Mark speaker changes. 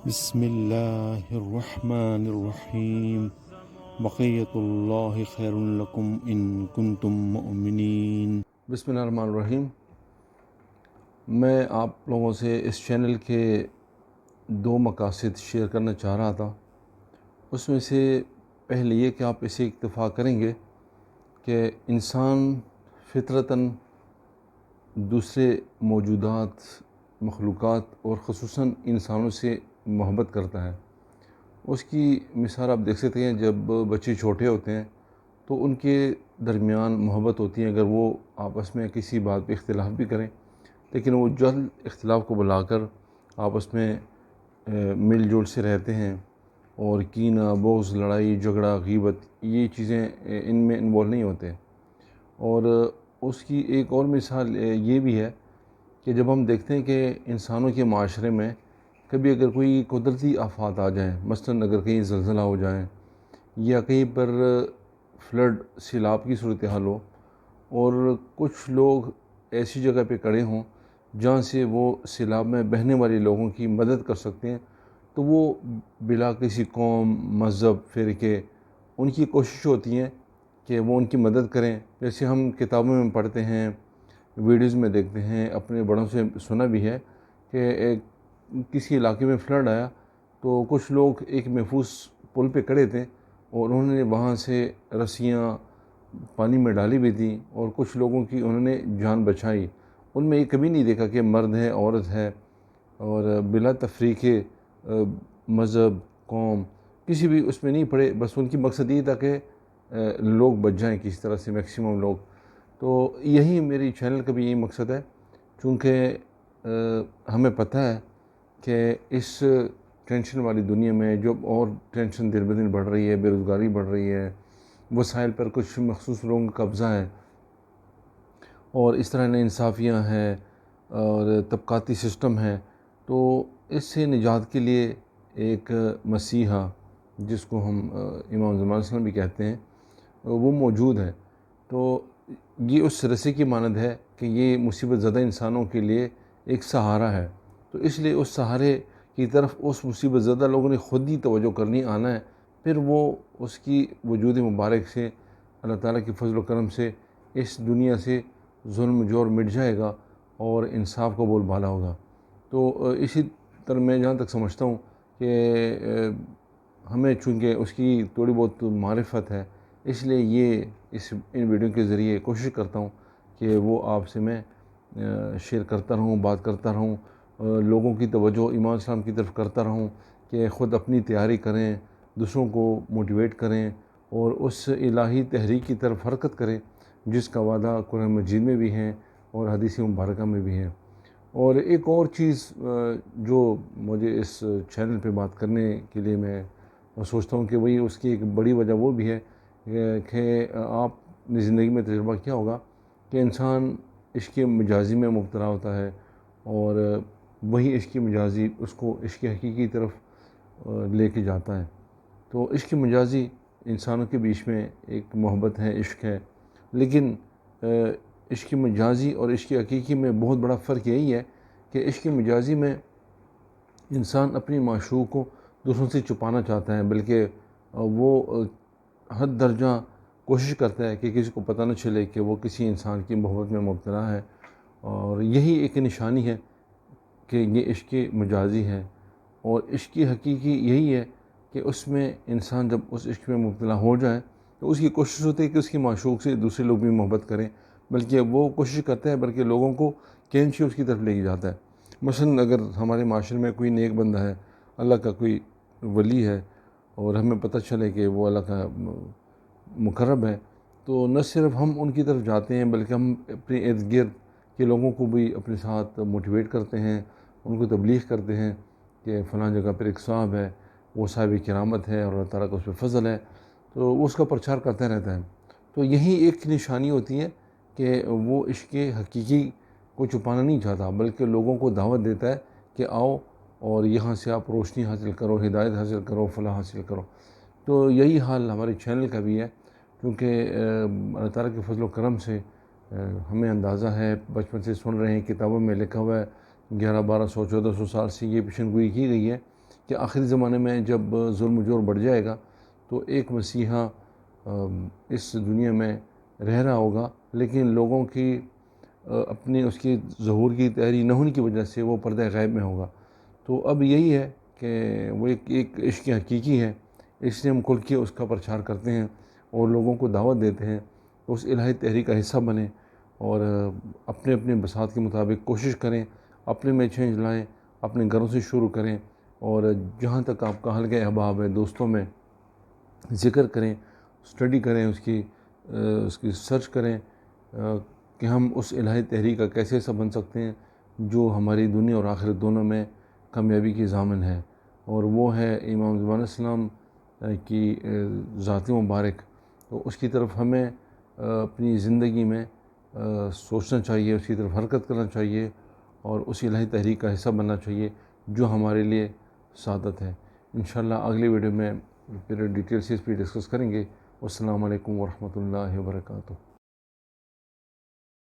Speaker 1: بسم اللہ الرحمن الرحیم بقیت اللہ خیر لکم ان کنتم مؤمنین۔
Speaker 2: بسم اللہ الرحمن الرحیم۔ میں آپ لوگوں سے اس چینل کے دو مقاصد شیئر کرنا چاہ رہا تھا۔ اس میں سے پہلے یہ کہ آپ اسے اکتفا کریں گے کہ انسان فطرتاً دوسرے موجودات، مخلوقات اور خصوصاً انسانوں سے محبت کرتا ہے۔ اس کی مثال آپ دیکھ سکتے ہیں، جب بچے چھوٹے ہوتے ہیں تو ان کے درمیان محبت ہوتی ہے، اگر وہ آپس میں کسی بات پہ اختلاف بھی کریں لیکن وہ جلد اختلاف کو بلا کر آپس میں مل جل سے رہتے ہیں، اور کینہ، بغض، لڑائی جھگڑا، غیبت یہ چیزیں ان میں انوالو نہیں ہوتے۔ اور اس کی ایک اور مثال یہ بھی ہے کہ جب ہم دیکھتے ہیں کہ انسانوں کے معاشرے میں کبھی اگر کوئی قدرتی آفات آ جائیں، مثلاً اگر کہیں زلزلہ ہو جائیں یا کہیں پر فلڈ، سیلاب کی صورتحال ہو، اور کچھ لوگ ایسی جگہ پہ کھڑے ہوں جہاں سے وہ سیلاب میں بہنے والے لوگوں کی مدد کر سکتے ہیں، تو وہ بلا کسی قوم، مذہب، فرقے، ان کی کوشش ہوتی ہے کہ وہ ان کی مدد کریں۔ جیسے ہم کتابوں میں پڑھتے ہیں، ویڈیوز میں دیکھتے ہیں، اپنے بڑوں سے سنا بھی ہے کہ کسی علاقے میں فلڈ آیا تو کچھ لوگ ایک محفوظ پل پہ کھڑے تھے اور انہوں نے وہاں سے رسیاں پانی میں ڈالی بھی تھیں اور کچھ لوگوں کی انہوں نے جان بچائی۔ ان میں یہ کبھی نہیں دیکھا کہ مرد ہے، عورت ہے، اور بلا تفریق مذہب، قوم، کسی بھی اس میں نہیں پڑے، بس ان کی مقصد یہ تھا کہ لوگ بچ جائیں کسی طرح سے، میکسیمم لوگ۔ تو یہی میری چینل کا بھی یہی مقصد ہے، چونکہ ہمیں پتہ ہے کہ اس ٹینشن والی دنیا میں جو اور ٹینشن دن بدن بڑھ رہی ہے، بے روزگاری بڑھ رہی ہے، وسائل پر کچھ مخصوص لوگوں کا قبضہ ہے، اور اس طرح ناانصافیاں ہیں اور طبقاتی سسٹم ہے، تو اس سے نجات کے لیے ایک مسیحا، جس کو ہم امام زمان صلی اللہ علیہ وسلم بھی کہتے ہیں، وہ موجود ہے۔ تو یہ اس رسی کی مانند ہے کہ یہ مصیبت زدہ انسانوں کے لیے ایک سہارا ہے، تو اس لیے اس سہارے کی طرف اس مصیبت زدہ لوگوں نے خود ہی توجہ کرنی آنا ہے، پھر وہ اس کی وجود مبارک سے، اللہ تعالیٰ کی فضل و کرم سے اس دنیا سے ظلم جور مٹ جائے گا اور انصاف کا بول بالا ہوگا۔ تو اسی طرح میں جہاں تک سمجھتا ہوں کہ ہمیں چونکہ اس کی تھوڑی بہت معرفت ہے، اس لیے یہ ان ویڈیو کے ذریعے کوشش کرتا ہوں کہ وہ آپ سے میں شیئر کرتا رہوں، بات کرتا رہوں، لوگوں کی توجہ ایمان اسلام کی طرف کرتا رہوں کہ خود اپنی تیاری کریں، دوسروں کو موٹیویٹ کریں اور اس الہی تحریک کی طرف حرکت کریں جس کا وعدہ قرآن مجید میں بھی ہے اور حدیث مبارکہ میں بھی ہے۔ اور ایک اور چیز جو مجھے اس چینل پہ بات کرنے کے لیے میں سوچتا ہوں کہ وہی اس کی ایک بڑی وجہ وہ بھی ہے کہ آپ نے زندگی میں تجربہ کیا ہوگا کہ انسان عشق مجازی میں مبتلا ہوتا ہے، اور وہی عشق مجازی اس کو عشق حقیقی کی طرف لے کے جاتا ہے۔ تو عشق مجازی انسانوں کے بیچ میں ایک محبت ہے، عشق ہے، لیکن عشق مجازی اور عشق حقیقی میں بہت بڑا فرق یہی ہے کہ عشق مجازی میں انسان اپنی معشوق کو دوسروں سے چھپانا چاہتا ہے، بلکہ وہ حد درجہ کوشش کرتا ہے کہ کسی کو پتہ نہ چلے کہ وہ کسی انسان کی محبت میں مبتلا ہے، اور یہی ایک نشانی ہے کہ یہ عشق مجازی ہے۔ اور عشق حقیقی یہی ہے کہ اس میں انسان جب اس عشق میں مبتلا ہو جائے تو اس کی کوشش ہوتی ہے کہ اس کی معشوق سے دوسرے لوگ بھی محبت کریں، بلکہ وہ کوشش کرتا ہے بلکہ لوگوں کو کینچی اس کی طرف لے کے جاتا ہے۔ مثلاً اگر ہمارے معاشرے میں کوئی نیک بندہ ہے، اللہ کا کوئی ولی ہے، اور ہمیں پتہ چلے کہ وہ اللہ کا مقرب ہے، تو نہ صرف ہم ان کی طرف جاتے ہیں بلکہ ہم اپنے ارد گرد کے لوگوں کو بھی اپنے ساتھ موٹیویٹ کرتے ہیں، ان کو تبلیغ کرتے ہیں کہ فلاں جگہ پر ایک صاحب ہے، وہ صاحب کرامت ہے اور اللہ تعالیٰ کا اس پہ فضل ہے، تو وہ اس کا پرچار کرتا رہتا ہے۔ تو یہی ایک نشانی ہوتی ہے کہ وہ عشق حقیقی کو چھپانا نہیں چاہتا، بلکہ لوگوں کو دعوت دیتا ہے کہ آؤ اور یہاں سے آپ روشنی حاصل کرو، ہدایت حاصل کرو، فلاح حاصل کرو۔ تو یہی حال ہمارے چینل کا بھی ہے، کیونکہ اللہ تعالیٰ کے فضل و کرم سے ہمیں اندازہ ہے، بچپن سے سن رہے ہیں، کتابوں میں لکھا ہوا ہے، 1100، 1200، 1400 سال سے یہ پیشن گوئی کی گئی ہے کہ آخری زمانے میں جب ظلم و جور بڑھ جائے گا تو ایک مسیحا اس دنیا میں رہ رہا ہوگا، لیکن لوگوں کی اپنی اس کی ظہور کی تحریک نہ ہونے کی وجہ سے وہ پردہ غیب میں ہوگا۔ تو اب یہی ہے کہ وہ ایک عشق حقیقی ہے، اس لیے ہم کھل کے اس کا پرچار کرتے ہیں اور لوگوں کو دعوت دیتے ہیں اس الہی تحریک کا حصہ بنیں اور اپنے اپنے بساط کے مطابق کوشش کریں، اپنے میں چینج لائیں، اپنے گھروں سے شروع کریں، اور جہاں تک آپ کا حلقہ احباب ہے، دوستوں میں ذکر کریں، اسٹڈی کریں، اس کی سرچ کریں کہ ہم اس الہی تحریک کا کیسے حصہ بن سکتے ہیں جو ہماری دنیا اور آخرت دونوں میں کامیابی کی ضامن ہے، اور وہ ہے امام زمان علیہ السلام کی ذات مبارک۔ تو اس کی طرف ہمیں اپنی زندگی میں سوچنا چاہیے، اس کی طرف حرکت کرنا چاہیے اور اس الہی تحریک کا حصہ بننا چاہیے جو ہمارے لیے سعادت ہے۔ انشاءاللہ اگلی ویڈیو میں پھر ڈیٹیل سے اس پہ ڈسکس کریں گے۔ والسلام علیکم ورحمۃ اللہ وبرکاتہ۔